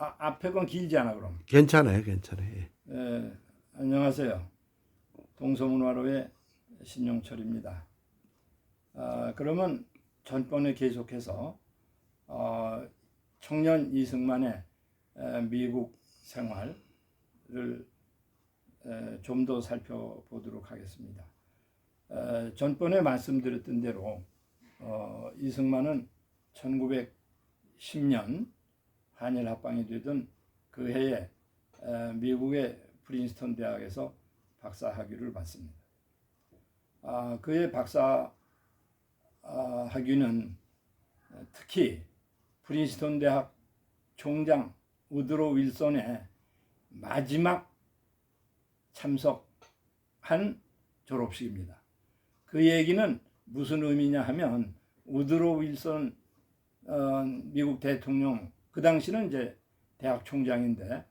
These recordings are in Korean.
앞에 건 길지 않아 그럼. 괜찮아요, 괜찮아요. 안녕하세요. 동서문화로의 신용철입니다. 그러면 전번에 계속해서 청년 이승만의 미국 생활을 좀 더 살펴보도록 하겠습니다. 전번에 말씀드렸던 대로 이승만은 1910년 한일 합방이 되던 그 해에 미국의 프린스턴 대학에서 박사 학위를 받습니다. 그의 박사 학위는 특히 프린스턴 대학 총장 우드로 윌슨의 마지막 참석한 졸업식입니다. 그 얘기는 무슨 의미냐 하면 우드로 윌슨 미국 대통령, 그 당시는 이제 대학 총장인데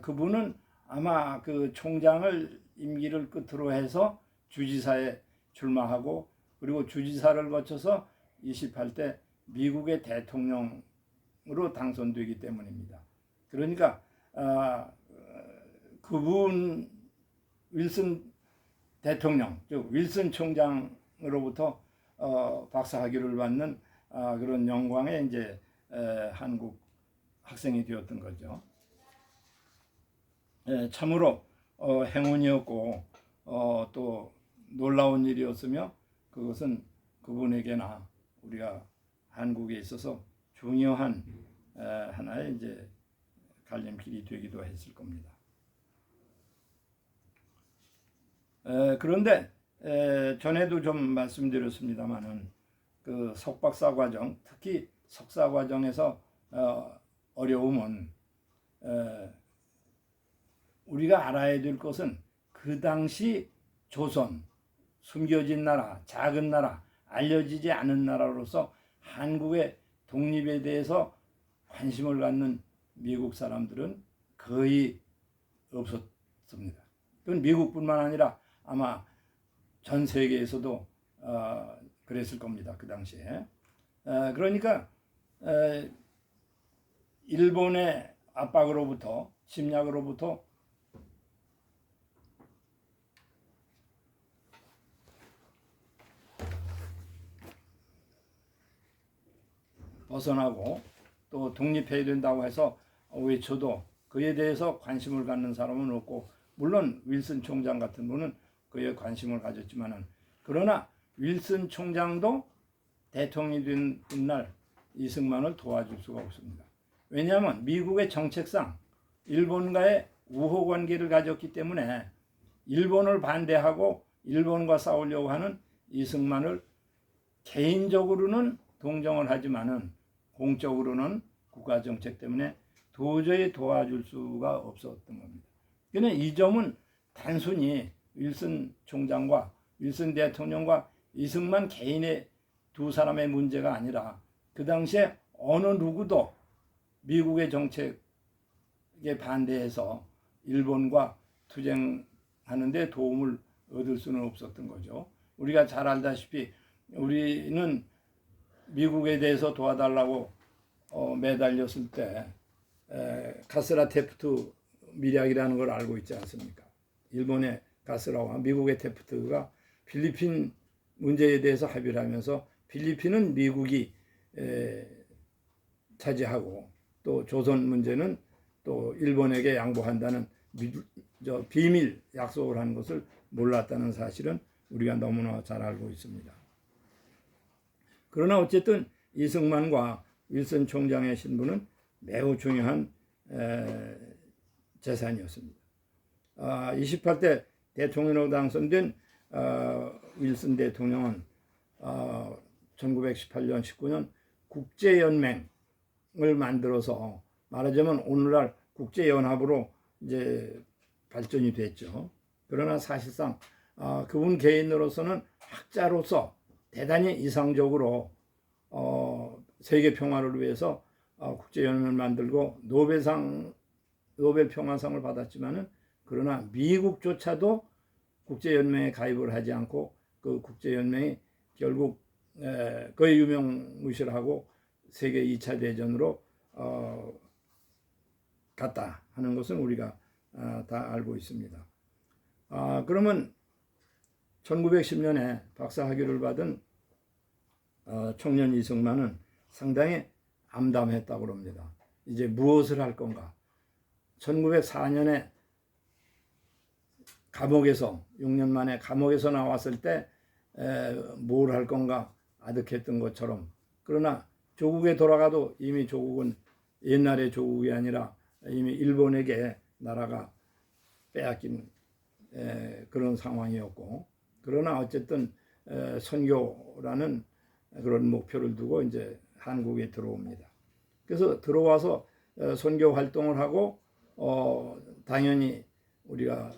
그분은 아마 그 총장을 임기를 끝으로 해서 주지사에 출마하고 그리고 주지사를 거쳐서 28대 미국의 대통령으로 당선되기 때문입니다. 그러니까 그분 윌슨 대통령, 즉 윌슨 총장으로부터 박사 학위를 받는 그런 영광의 이제 한국 학생이 되었던 거죠. 참으로 행운이었고 또 놀라운 일이었으며 그것은 그분에게나 우리가 한국에 있어서 중요한 하나의 이제 갈림길이 되기도 했을 겁니다. 그런데 전에도 좀 말씀드렸습니다마는 그 석박사 과정, 특히 석사 과정에서 어려움은 우리가 알아야 될 것은 그 당시 조선, 숨겨진 나라, 작은 나라, 알려지지 않은 나라로서 한국의 독립에 대해서 관심을 갖는 미국 사람들은 거의 없었습니다. 그건 미국뿐만 아니라 아마 전 세계에서도 그랬을 겁니다. 그 당시에. 그러니까 일본의 압박으로부터, 침략으로부터 벗어나고 또 독립해야 된다고 해서 외쳐도 그에 대해서 관심을 갖는 사람은 없고, 물론 윌슨 총장 같은 분은 그에 관심을 가졌지만은, 그러나 윌슨 총장도 대통령이 된 훗날 이승만을 도와줄 수가 없습니다. 왜냐하면 미국의 정책상 일본과의 우호 관계를 가졌기 때문에 일본을 반대하고 일본과 싸우려고 하는 이승만을 개인적으로는 동정을 하지만은 공적으로는 국가 정책 때문에 도저히 도와줄 수가 없었던 겁니다. 그런데 이 점은 단순히 윌슨 총장과 윌슨 대통령과 이승만 개인의 두 사람의 문제가 아니라 그 당시에 어느 누구도 미국의 정책에 반대해서 일본과 투쟁하는 데 도움을 얻을 수는 없었던 거죠. 우리가 잘 알다시피 우리는 미국에 대해서 도와달라고 매달렸을 때 가스라 테프트 밀약이라는 걸 알고 있지 않습니까? 일본의 가스라와 미국의 테프트가 필리핀 문제에 대해서 합의를 하면서 필리핀은 미국이 차지하고 또 조선 문제는 또 일본에게 양보한다는 비밀 약속을 한 것을 몰랐다는 사실은 우리가 너무나 잘 알고 있습니다. 그러나 어쨌든 이승만과 윌슨 총장의 신분은 매우 중요한 재산이었습니다. 28대 대통령으로 당선된 윌슨 대통령은 1918년, 19년 국제연맹을 만들어서 말하자면 오늘날 국제연합으로 이제 발전이 됐죠. 그러나 사실상 그분 개인으로서는 학자로서 대단히 이상적으로 세계 평화를 위해서 국제연맹을 만들고 노벨 평화상을 받았지만은, 그러나 미국조차도 국제연맹에 가입을 하지 않고 그 국제연맹이 결국 거의 유명무실하고 세계 2차 대전으로 같다 하는 것은 우리가 다 알고 있습니다. 그러면 1910년에 박사학위를 받은 청년 이승만은 상당히 암담했다고 합니다. 이제 무엇을 할 건가? 1904년에 감옥에서 6년 만에 감옥에서 나왔을 때 뭘 할 건가 아득했던 것처럼, 그러나 조국에 돌아가도 이미 조국은 옛날의 조국이 아니라 이미 일본에게 나라가 빼앗긴 그런 상황이었고, 그러나 어쨌든 선교라는 그런 목표를 두고 이제 한국에 들어옵니다. 그래서 들어와서 선교 활동을 하고 당연히 우리가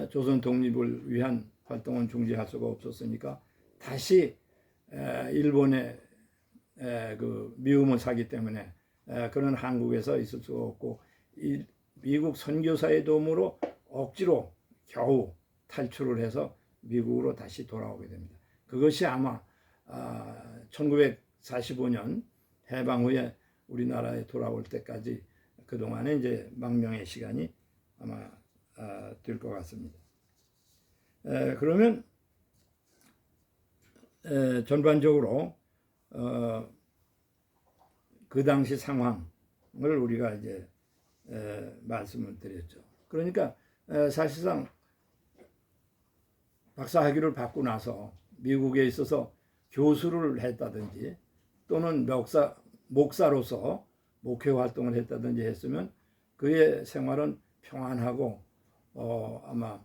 조선 독립을 위한 활동은 중지할 수가 없었으니까 다시 일본의 그 미움을 사기 때문에 그런 한국에서 있을 수가 없고, 미국 선교사의 도움으로 억지로 겨우 탈출을 해서 미국으로 다시 돌아오게 됩니다. 그것이 아마 1945년 해방 후에 우리나라에 돌아올 때까지 그동안에 이제 망명의 시간이 아마 될 것 같습니다. 그러면 전반적으로 그 당시 상황을 우리가 이제 말씀을 드렸죠. 그러니까 사실상 박사학위를 받고 나서 미국에 있어서 교수를 했다든지 또는 목사로서 목회 활동을 했다든지 했으면 그의 생활은 평안하고 아마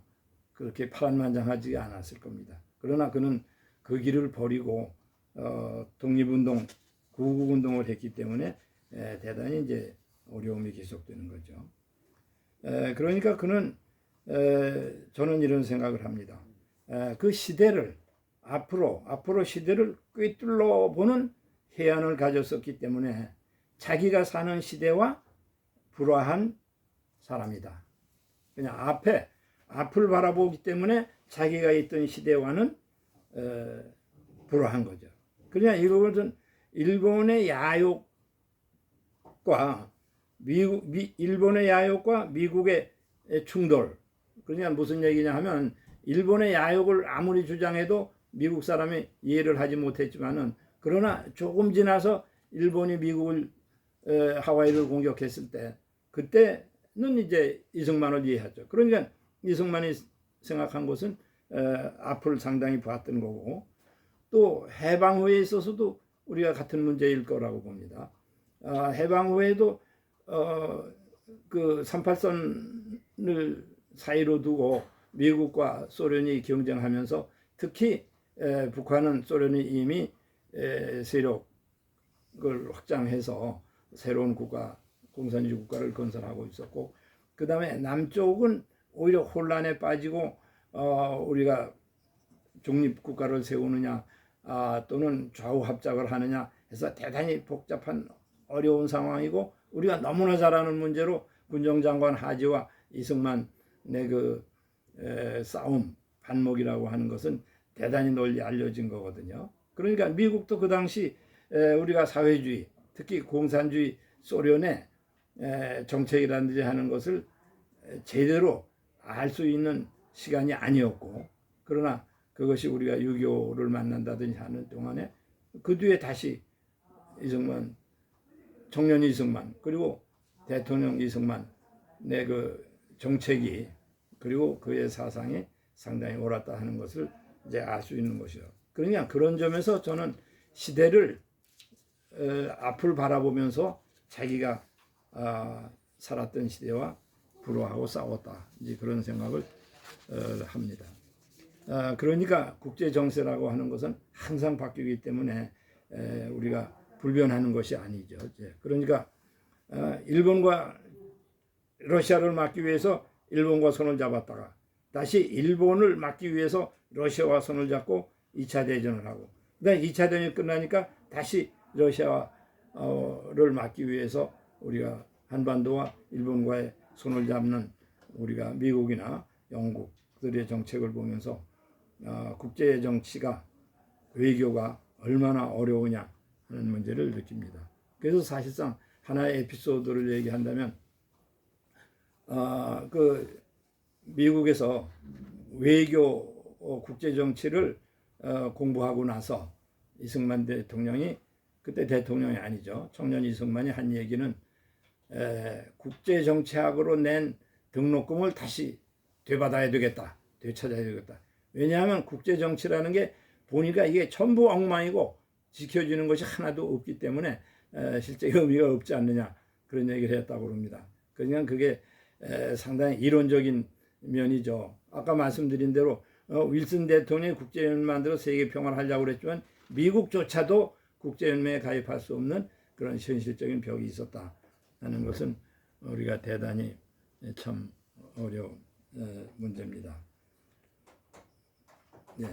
그렇게 파란만장하지 않았을 겁니다. 그러나 그는 그 길을 버리고 독립운동, 구국운동을 했기 때문에 대단히 이제 어려움이 계속되는 거죠. 그러니까 그는 저는 이런 생각을 합니다. 그 시대를 앞으로 시대를 꿰뚫러 보는 해안을 가졌었기 때문에 자기가 사는 시대와 불화한 사람이다. 그냥 앞을 바라보기 때문에 자기가 있던 시대와는 불화한 거죠. 그냥 이것은 일본의 야욕과 일본의 야욕과 미국의 충돌. 그러니까 무슨 얘기냐 하면 일본의 야욕을 아무리 주장해도 미국 사람이 이해를 하지 못했지만은, 그러나 조금 지나서 일본이 미국을 하와이를 공격했을 때 그때는 이제 이승만을 이해하죠. 그러니까 이승만이 생각한 것은 앞을 상당히 봤던 거고, 또 해방 후에 있어서도 우리가 같은 문제일 거라고 봅니다. 해방 후에도 그 38선을 사이로 두고 미국과 소련이 경쟁하면서 특히 북한은 소련이 이미 세력을 확장해서 새로운 국가, 공산주의 국가를 건설하고 있었고, 그 다음에 남쪽은 오히려 혼란에 빠지고 우리가 중립국가를 세우느냐 또는 좌우 합작을 하느냐 해서 대단히 복잡한 어려운 상황이고, 우리가 너무나 잘 아는 문제로 군정장관 하지와 이승만의 그 싸움, 반목이라고 하는 것은 대단히 널리 알려진 거거든요. 그러니까 미국도 그 당시 우리가 사회주의, 특히 공산주의 소련의 정책이라든지 하는 것을 제대로 알 수 있는 시간이 아니었고, 그러나 그것이 우리가 6.25를 만난다든지 하는 동안에 그 뒤에 다시 이승만, 청년 이승만, 그리고 대통령 이승만의 그 정책이 그리고 그의 사상이 상당히 옳았다 하는 것을 이제 알 수 있는 것이죠. 그러니까 그런 점에서 저는 시대를 앞을 바라보면서 자기가 살았던 시대와 불화하고 싸웠다, 이제 그런 생각을 합니다. 그러니까 국제 정세라고 하는 것은 항상 바뀌기 때문에 우리가 불변하는 것이 아니죠. 그러니까 일본과 러시아를 막기 위해서 일본과 손을 잡았다가 다시 일본을 막기 위해서 러시아와 손을 잡고 2차 대전을 하고, 그다음에 2차 대전이 끝나니까 다시 러시아를 막기 위해서 우리가 한반도와 일본과의 손을 잡는 우리가 미국이나 영국들의 정책을 보면서 국제 정치가, 외교가 얼마나 어려우냐 하는 문제를 느낍니다. 그래서 사실상 하나의 에피소드를 얘기한다면 그 미국에서 외교 국제 정치를 공부하고 나서 이승만 대통령이, 그때 대통령이 아니죠, 청년 이승만이 한 얘기는 국제 정치학으로 낸 등록금을 다시 되받아야 되겠다, 되찾아야 되겠다. 왜냐하면 국제 정치라는 게 보니까 이게 전부 엉망이고 지켜지는 것이 하나도 없기 때문에 실제 의미가 없지 않느냐, 그런 얘기를 했다고 합니다. 그냥 그게 상당히 이론적인 면이죠. 아까 말씀드린 대로 윌슨 대통령이 국제연맹 만들어 세계 평화를 하려고 그랬지만 미국조차도 국제연맹에 가입할 수 없는 그런 현실적인 벽이 있었다는 것은 우리가 대단히 참 어려운 문제입니다. 네,